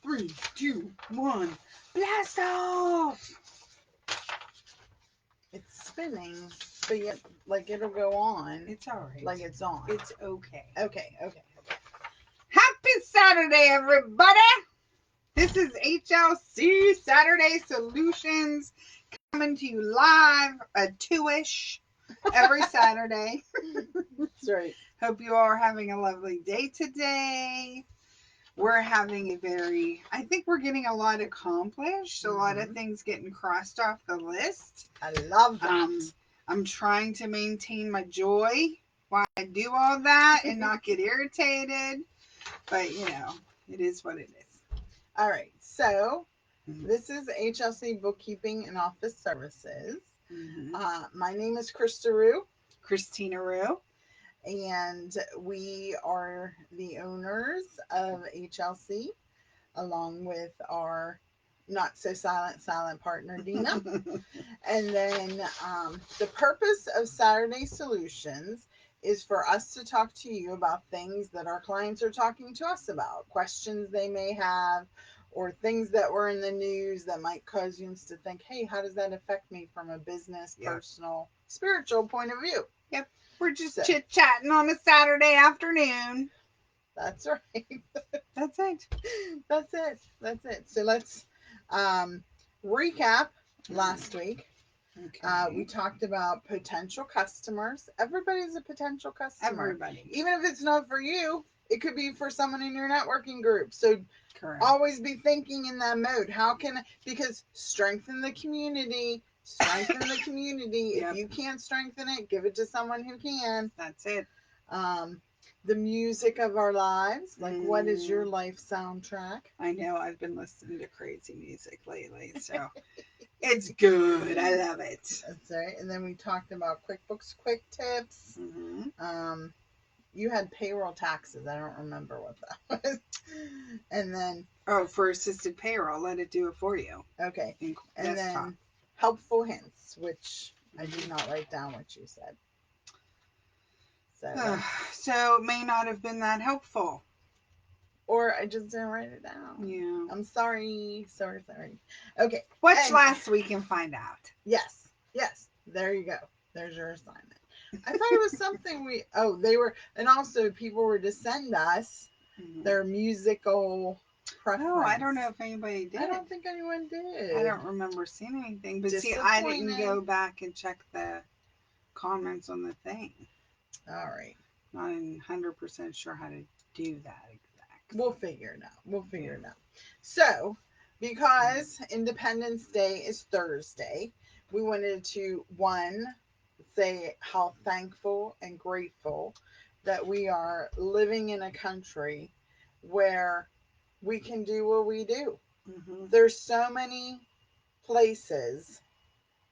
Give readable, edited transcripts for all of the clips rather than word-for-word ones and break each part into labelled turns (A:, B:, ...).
A: 3, 2, 1. Blast off!
B: It's spinning, but yet, like, it'll go on.
A: It's alright.
B: Like it's on.
A: It's okay.
B: Okay.
A: Happy Saturday, everybody! This is HLC Saturday Solutions coming to you live at 2-ish every Saturday.
B: That's right.
A: Hope you all are having a lovely day today. We're having I think we're getting a lot accomplished, a lot of things getting crossed off the list.
B: I love that.
A: I'm trying to maintain my joy while I do all that and not get irritated. But, it is what it is.
B: All right. So, this is HLC Bookkeeping and Office Services. My name is
A: Christina Rue.
B: And we are the owners of HLC, along with our not so silent partner, Dina. And then the purpose of Saturday Solutions is for us to talk to you about things that our clients are talking to us about, questions they may have, or things that were in the news that might cause you to think, hey, how does that affect me from a business, personal, spiritual point of view?
A: Yep. We're just chit-chatting on a Saturday afternoon.
B: That's right.
A: That's it.
B: That's it. So let's recap last week. Okay. We talked about potential customers. Everybody's a potential customer.
A: Everybody.
B: Even if it's not for you, it could be for someone in your networking group. So
A: correct.
B: Always be thinking in that mode. Because strengthen the community. Yep. If you can't strengthen it, give it to someone who can.
A: That's it.
B: The music of our lives. Like, what is your life soundtrack?
A: I know. I've been listening to crazy music lately, so it's good. I love it.
B: That's right. And then we talked about QuickBooks Quick Tips. You had payroll taxes. I don't remember what that was. And then...
A: Oh, for assisted payroll. Let it do it for you.
B: Okay. And then helpful hints, which I did not write down what you said.
A: So it may not have been that helpful.
B: Or I just didn't write it down.
A: Yeah.
B: I'm sorry. Okay.
A: Watch last week and find out.
B: Yes. There you go. There's your assignment. I thought it was something and also people were to send us their musical preference.
A: Oh, I don't know if anybody did.
B: I don't think anyone did.
A: I don't remember seeing anything. But see, I didn't go back and check the comments on the thing.
B: All right.
A: Not 100% sure how to do that exactly.
B: We'll figure it out. So, because Independence Day is Thursday, we wanted to, say how thankful and grateful that we are living in a country where we can do what we do. There's so many places,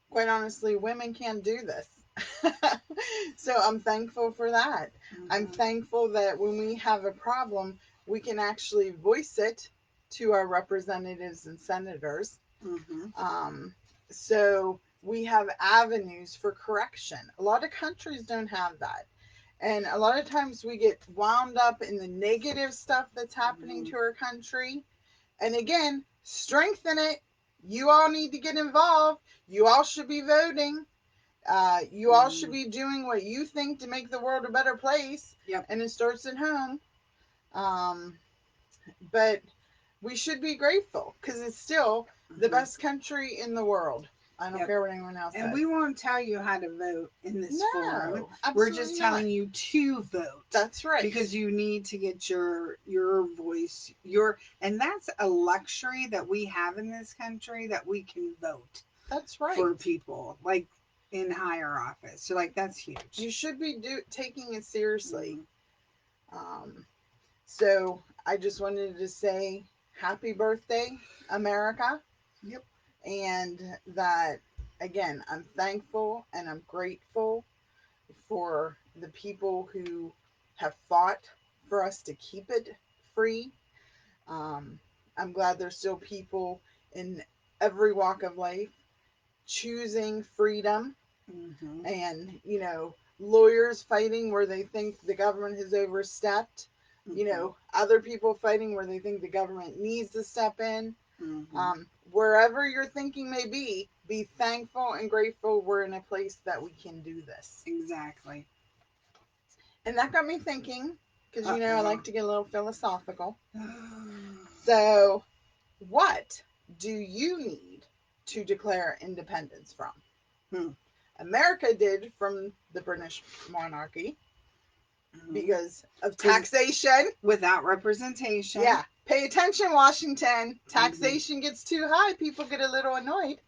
B: quite honestly, women can't do this. So I'm thankful for that. I'm thankful that when we have a problem, we can actually voice it to our representatives and senators. So we have avenues for correction. A lot of countries don't have that. And a lot of times we get wound up in the negative stuff that's happening to our country. And again, strengthen it. You all need to get involved. You all should be voting. You all should be doing what you think to make the world a better place.
A: Yep.
B: And it starts at home. But we should be grateful because it's still the best country in the world. I don't care what anyone else says.
A: And we won't tell you how to vote in this forum. We're just telling you to vote.
B: That's right.
A: Because you need to get your voice, and that's a luxury that we have in this country, that we can vote.
B: That's right.
A: For people, like in higher office. So, like, that's huge.
B: You should be taking it seriously. So, I just wanted to say happy birthday, America.
A: Yep.
B: And that, again, I'm thankful and I'm grateful for the people who have fought for us to keep it free. I'm glad there's still people in every walk of life choosing freedom. And, lawyers fighting where they think the government has overstepped. you know, other people fighting where they think the government needs to step in. Wherever your thinking may be thankful and grateful we're in a place that we can do this.
A: Exactly.
B: And that got me thinking, because you know I like to get a little philosophical.
A: Uh-oh.
B: So, what do you need to declare independence from? America did from the British monarchy because of taxation.
A: Without representation.
B: Yeah. Pay attention, Washington. Taxation gets too high. People get a little annoyed.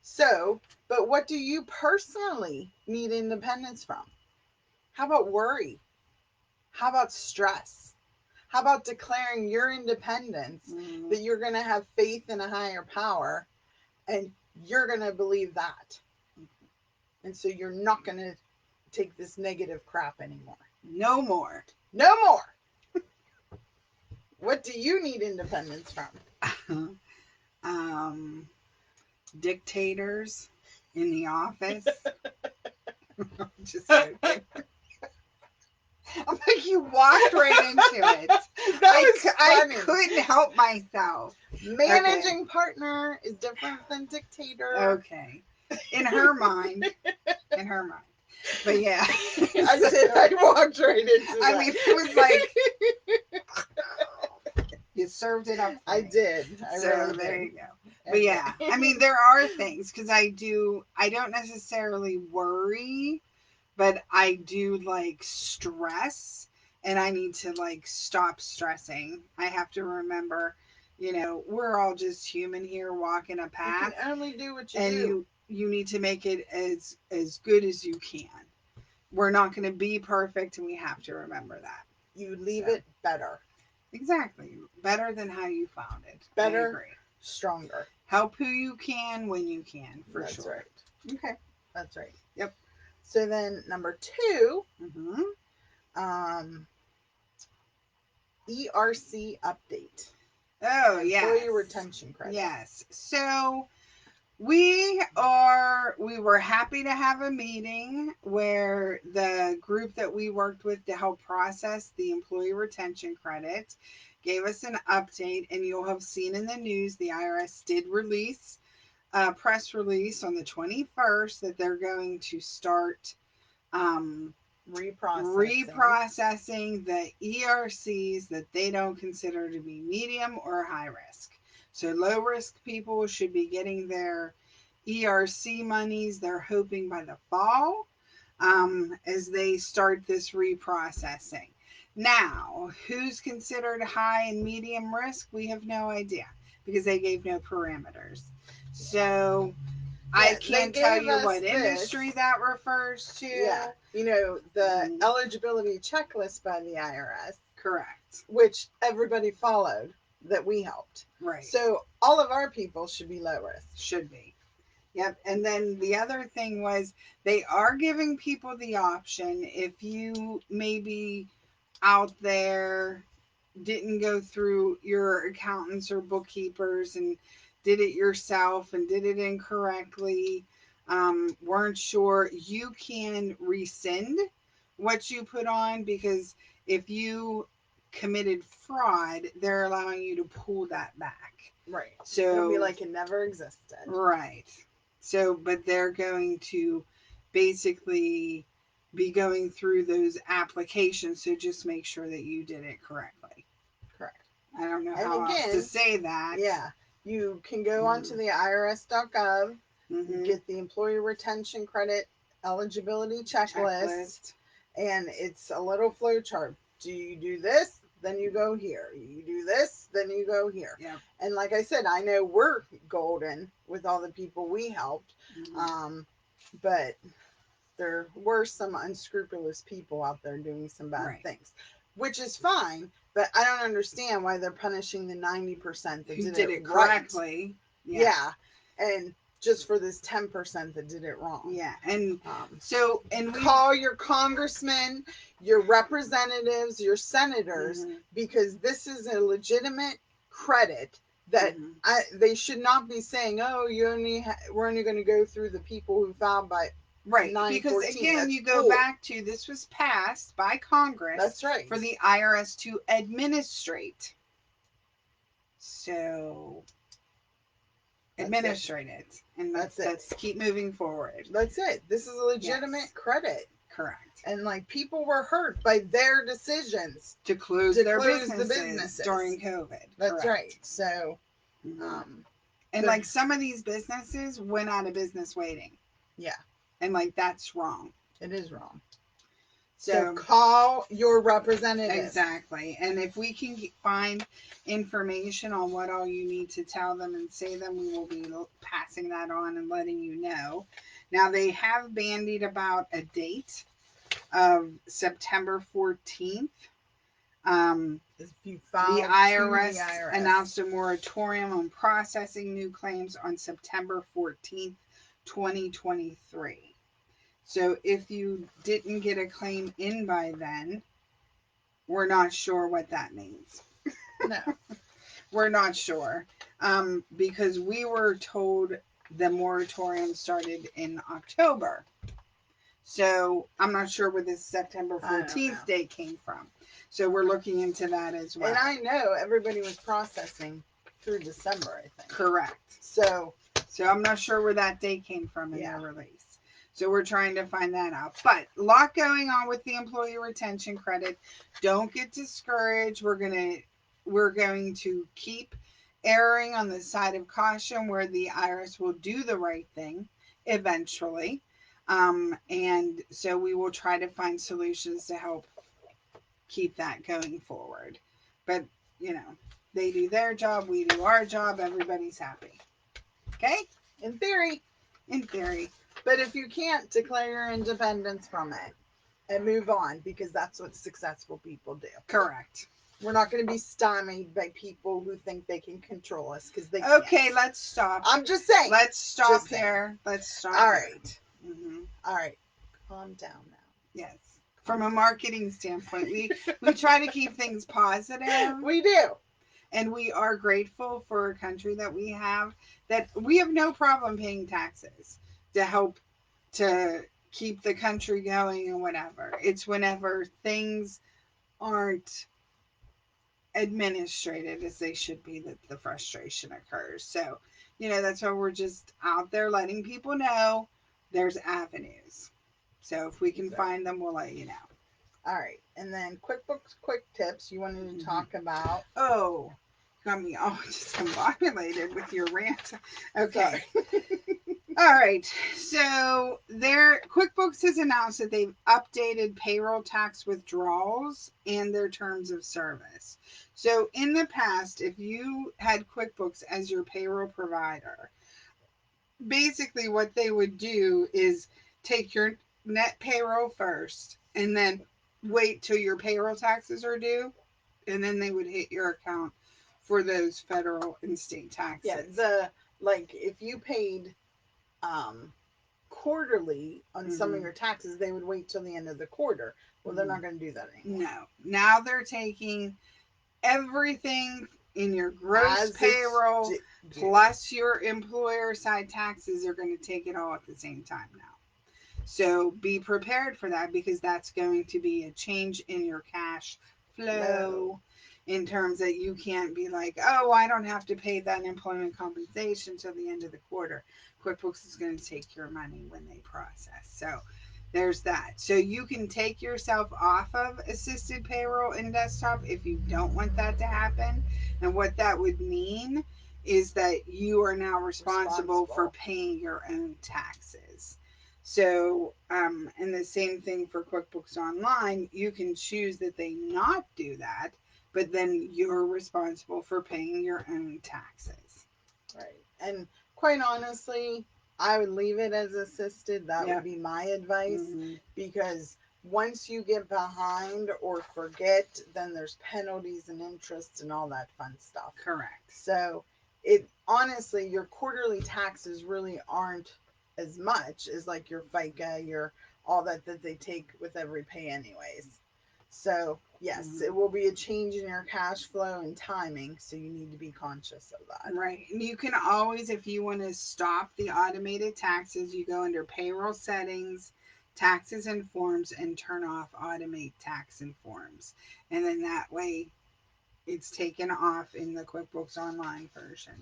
B: So, but what do you personally need independence from? How about worry? How about stress? How about declaring your independence, that you're going to have faith in a higher power and you're going to believe that? And so you're not going to take this negative crap anymore.
A: No more.
B: No more. What do you need independence from?
A: Dictators in the office. I'm just joking. I'm like, you walked right into it. I couldn't help myself.
B: Managing partner is different than dictator.
A: Okay. In her mind. In her mind. But yeah.
B: I walked right into that.
A: I mean, it was like, you served it up.
B: I did.
A: So really there you go. But yeah, I mean, there are things, because I don't necessarily worry, but I do like stress, and I need to like stop stressing. I have to remember, you know, we're all just human here walking a path.
B: You can only do what you
A: do. And you need to make it as good as you can. We're not going to be perfect, and we have to remember that.
B: You leave it better.
A: Exactly. Better than how you found it.
B: Better.
A: I agree.
B: Stronger.
A: Help who you can when you can, for
B: That's
A: sure.
B: Right.
A: Okay.
B: That's right.
A: Yep.
B: So then number 2, ERC update.
A: Oh, yes.
B: Employee retention credit.
A: Yes. So we were happy to have a meeting where the group that we worked with to help process the employee retention credit gave us an update, and you'll have seen in the news the IRS did release a press release on the 21st that they're going to start reprocessing the ERCs that they don't consider to be medium or high risk. So low risk people should be getting their ERC monies, they're hoping, by the fall, as they start this reprocessing. Now, who's considered high and medium risk? We have no idea, because they gave no parameters. So I can't tell you what industry that refers to.
B: Yeah. You know, the eligibility checklist by the IRS.
A: Correct.
B: Which everybody followed, that we helped.
A: Right.
B: So all of our people should be low risk.
A: Should be. Yep. And then the other thing was, they are giving people the option, if you maybe out there didn't go through your accountants or bookkeepers and did it yourself and did it incorrectly, weren't sure, you can rescind what you put on, because if you committed fraud, they're allowing you to pull that back.
B: Right.
A: So
B: it'll be like it never existed.
A: Right. So, but they're going to basically be going through those applications. So just make sure that you did it correctly.
B: Correct.
A: I don't know how else to say that.
B: Yeah. You can go onto the irs.gov, get the employee retention credit eligibility checklist, and it's a little flow chart. Do you do this? Then you go here. You do this, then you go here.
A: Yep.
B: And like I said, I know we're golden with all the people we helped, but there were some unscrupulous people out there doing some bad things, which is fine. But I don't understand why they're punishing the 90% that did it correctly. Right. Yeah. And just for this 10% that did it wrong.
A: Yeah. And
B: call your congressmen, your representatives, your senators, because this is a legitimate credit that they should not be saying, oh, we're only going to go through the people who filed by
A: Right. Because
B: 9/14.
A: again,
B: That's
A: you go
B: full.
A: back to this was passed by Congress
B: That's right.
A: for the IRS to administrate. So
B: That's it.
A: administrate it. And
B: That's it.
A: let's keep moving forward.
B: That's it. This is a legitimate
A: Yes.
B: credit.
A: Correct.
B: And like people were hurt by their decisions
A: To close
B: to
A: their
B: close the
A: businesses
B: businesses
A: during COVID.
B: That's
A: Correct.
B: right. So,
A: Mhm.
B: um,
A: And like some of these businesses went out of business waiting.
B: yeah,
A: And like that's wrong.
B: it is wrong. So
A: So
B: call your representative.
A: exactly. And if we can find information on what all you need to tell them and say them, we will be passing that on and letting you know. Now, they have bandied about a date of September 14th.
B: If you
A: The
B: filed
A: IRS,
B: to the IRS
A: announced a moratorium on processing new claims on September 14th, 2023. So if you didn't get a claim in by then, we're not sure what that means.
B: No.
A: We're not sure. Because we were told the moratorium started in October. So I'm not sure where this September 14th date came from. So we're looking into that as well.
B: And I know everybody was processing through December, I think.
A: Correct.
B: So
A: I'm not sure where that date came from in their release. So we're trying to find that out. But a lot going on with the employee retention credit. Don't get discouraged. We're going to keep erring on the side of caution where the IRS will do the right thing eventually. And so we will try to find solutions to help keep that going forward. But, they do their job, we do our job, everybody's happy. Okay?
B: in theory.
A: In theory.
B: But if you can't, declare your independence from it and move on because that's what successful people do.
A: Correct.
B: We're not going to be stymied by people who think they can control us because they
A: Okay,
B: can't.
A: let's stop.
B: I'm just saying.
A: Let's stop here. Let's stop.
B: All right.
A: Mm-hmm.
B: All right. Calm down now.
A: Yes. From a marketing standpoint, we try to keep things positive.
B: We do.
A: And we are grateful for a country that we have no problem paying taxes to help to keep the country going and whatever. It's whenever things aren't administrated as they should be that the frustration occurs. So, that's why we're just out there letting people know there's avenues. So if we can find them, we'll let you know.
B: All right. And then QuickBooks quick tips you wanted to talk about.
A: Oh, got me all discombobulated with your rant. Okay. All right. So QuickBooks has announced that they've updated payroll tax withdrawals and their terms of service. So in the past, if you had QuickBooks as your payroll provider, basically what they would do is take your net payroll first and then wait till your payroll taxes are due, and then they would hit your account for those federal and state taxes.
B: Yeah, if you paid quarterly on some of your taxes, they would wait till the end of the quarter. Well, they're not going to do that anymore.
A: No. Now they're taking everything in your gross payroll plus your employer side taxes. They're going to take it all at the same time now. So be prepared for that because that's going to be a change in your cash flow in terms that you can't be like, oh, I don't have to pay that employment compensation till the end of the quarter. QuickBooks is going to take your money when they process. So there's that. So you can take yourself off of assisted payroll and desktop if you don't want that to happen. And what that would mean is that you are now responsible for paying your own taxes. So, and the same thing for QuickBooks Online, you can choose that they not do that, but then you're responsible for paying your own taxes.
B: Right. And quite honestly, I would leave it as assisted. That would be my advice because once you get behind or forget, then there's penalties and interest and all that fun stuff.
A: Correct.
B: So honestly, your quarterly taxes really aren't as much as like your FICA, your all that they take with every pay anyways. So Yes, it will be a change in your cash flow and timing, so you need to be conscious of that.
A: Right. And you can always, if you want to stop the automated taxes, you go under payroll settings, taxes and forms, and turn off automate tax and forms. And then that way it's taken off in the QuickBooks Online version.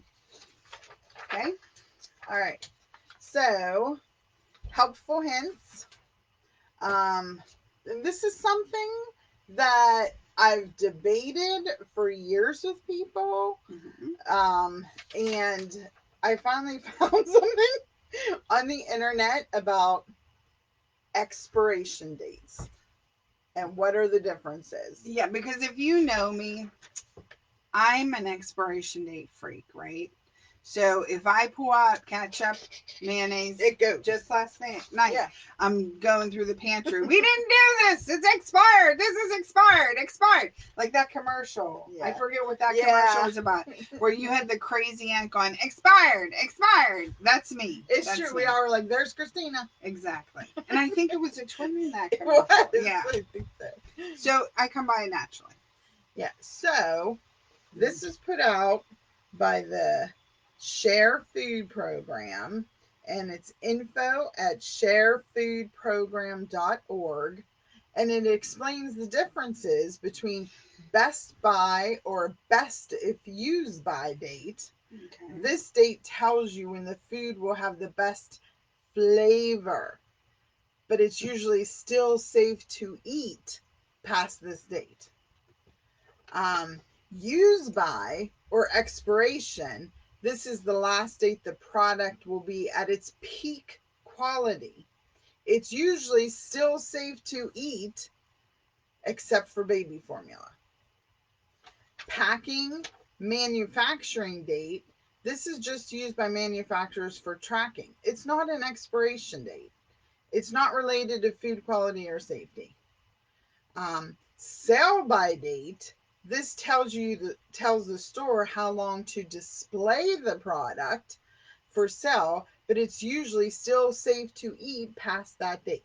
A: Okay.
B: All right. So, helpful hints. And this is something that I've debated for years with people. And I finally found something on the internet about expiration dates and what are the differences.
A: Yeah, because if you know me, I'm an expiration date freak, right? So if I pull out ketchup, mayonnaise,
B: It goes.
A: just last night,
B: Yeah.
A: I'm going through the pantry. We didn't do this. It's expired. This is expired. Expired. Like that commercial.
B: Yeah.
A: I forget what that commercial was about. Where you had the crazy aunt going, expired, expired. That's me.
B: It's
A: That's
B: true.
A: me.
B: We all were like, there's Christina.
A: Exactly. And I think it was a twin in that
B: It
A: commercial.
B: was.
A: Yeah.
B: I think so.
A: So I come by naturally.
B: Yeah. So this is put out by the Share Food Program, and it's info@sharefoodprogram.org, and it explains the differences between best by or best if used by date.
A: Okay.
B: This date tells you when the food will have the best flavor, but it's usually still safe to eat past this date. Use by or expiration, this is the last date the product will be at its peak quality. It's usually still safe to eat except for baby formula. Packing manufacturing date, this is just used by manufacturers for tracking. It's not an expiration date. It's not related to food quality or safety. Sell by date, this tells the store how long to display the product for sale, but it's usually still safe to eat past that date.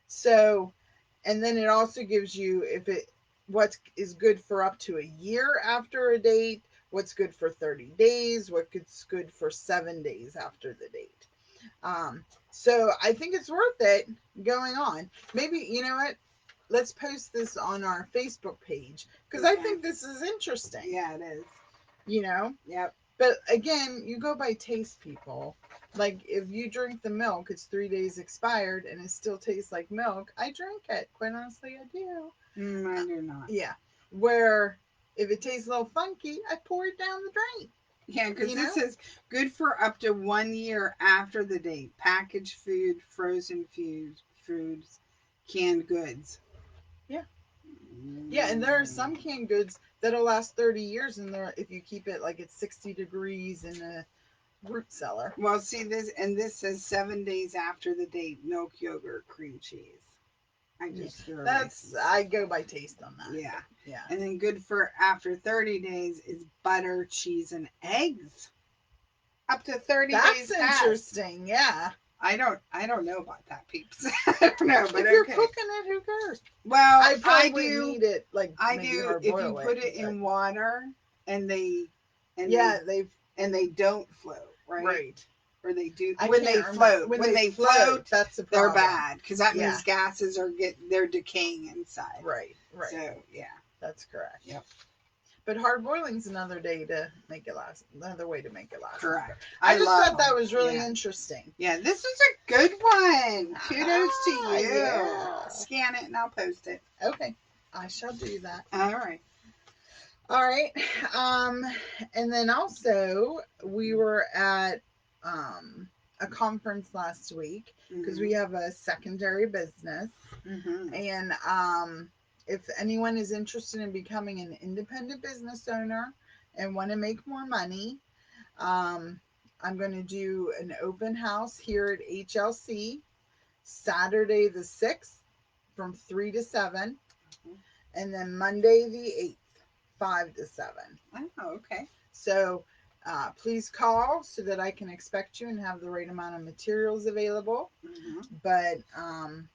B: So, and then it also gives you what is good for up to a year after a date, what's good for 30 days, what's good for 7 days after the date. So I think it's worth it going on. Maybe, you know what? Let's post this on our Facebook page because I think this is interesting.
A: Yeah, it is.
B: You know?
A: Yep.
B: But again, you go by taste, people. Like if you drink the milk, it's 3 days expired and it still tastes like milk. I drink it. Quite honestly, I do.
A: I do not.
B: Yeah. Where if it tastes a little funky, I pour it down the drain.
A: Yeah, because this is good for up to 1 year after the date. Packaged food, frozen foods, canned goods.
B: Yeah. Yeah, and there are some canned goods that'll last 30 years and if you keep it like it's 60 degrees in a root cellar.
A: Well, see this, and this says 7 days after the date, milk, yogurt, cream cheese. I just threw away.
B: I go by taste on that.
A: Yeah.
B: Yeah.
A: And then good for after 30 days is butter, cheese, and eggs. Up to 30 days.
B: That's interesting. Yeah.
A: I don't know about that, peeps. I don't know, but
B: if you're cooking it, who cares?
A: Well,
B: I do need it like
A: I do if you put it in water and they don't float, right?
B: Right.
A: Or they do when they float. When they float,
B: that's the problem.
A: They're bad because that means gases they're decaying inside.
B: Right. Right.
A: So yeah,
B: that's correct.
A: Yep.
B: But hard boiling's another day to make it last. Another way to make it last.
A: Correct.
B: I just thought that was really interesting.
A: Yeah, this was a good one. Kudos to you.
B: Yeah.
A: Scan it and I'll post it.
B: Okay, I shall do that.
A: All right.
B: All right. And then also we were at a conference last week because we have a secondary business, and if anyone is interested in becoming an independent business owner and want to make more money, I'm going to do an open house here at HLC Saturday the 6th from 3 to 7, and then Monday the 8th, 5 to 7.
A: Oh, okay.
B: So Please call so that I can expect you and have the right amount of materials available.
A: Mhm.
B: But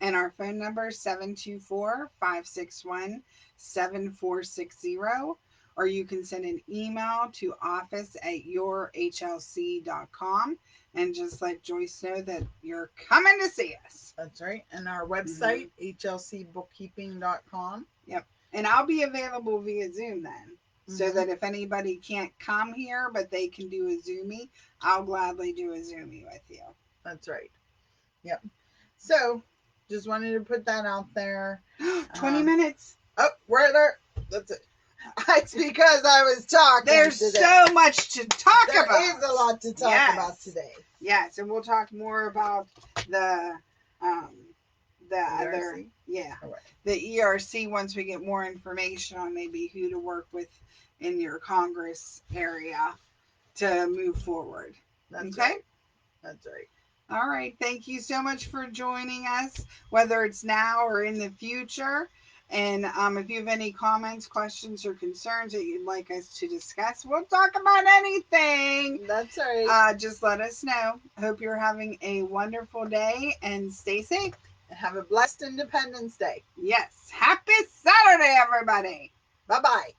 A: And our phone number is 724-561-7460. Or you can send an email to office@yourhlc.com and just let Joyce know that you're coming to see us.
B: that's right. And our
A: Mhm.
B: website, hlcbookkeeping.com.
A: Yep. And I'll be available via Zoom then. So
B: Mm-hmm.
A: that if anybody can't come here, but they can do a Zoomie, I'll gladly do a Zoomie with you.
B: That's right. Yep. So just wanted to put that out there.
A: 20 minutes.
B: Oh, we're there. That's it. It's because I was talking.
A: There's
B: today.
A: so much to talk
B: There
A: about.
B: There is a lot to talk
A: Yes.
B: about today.
A: Yes, and we'll talk more about the other
B: ERC?
A: the ERC once we get more information on maybe who to work with in your Congress area to move forward.
B: That's
A: Okay?
B: right. That's right.
A: All right. Thank you so much for joining us, whether it's now or in the future. And if you have any comments, questions, or concerns that you'd like us to discuss, we'll talk about anything.
B: That's right.
A: Just let us know. Hope you're having a wonderful day and stay safe.
B: Have a blessed Independence Day.
A: Yes. Happy Saturday, everybody.
B: Bye bye.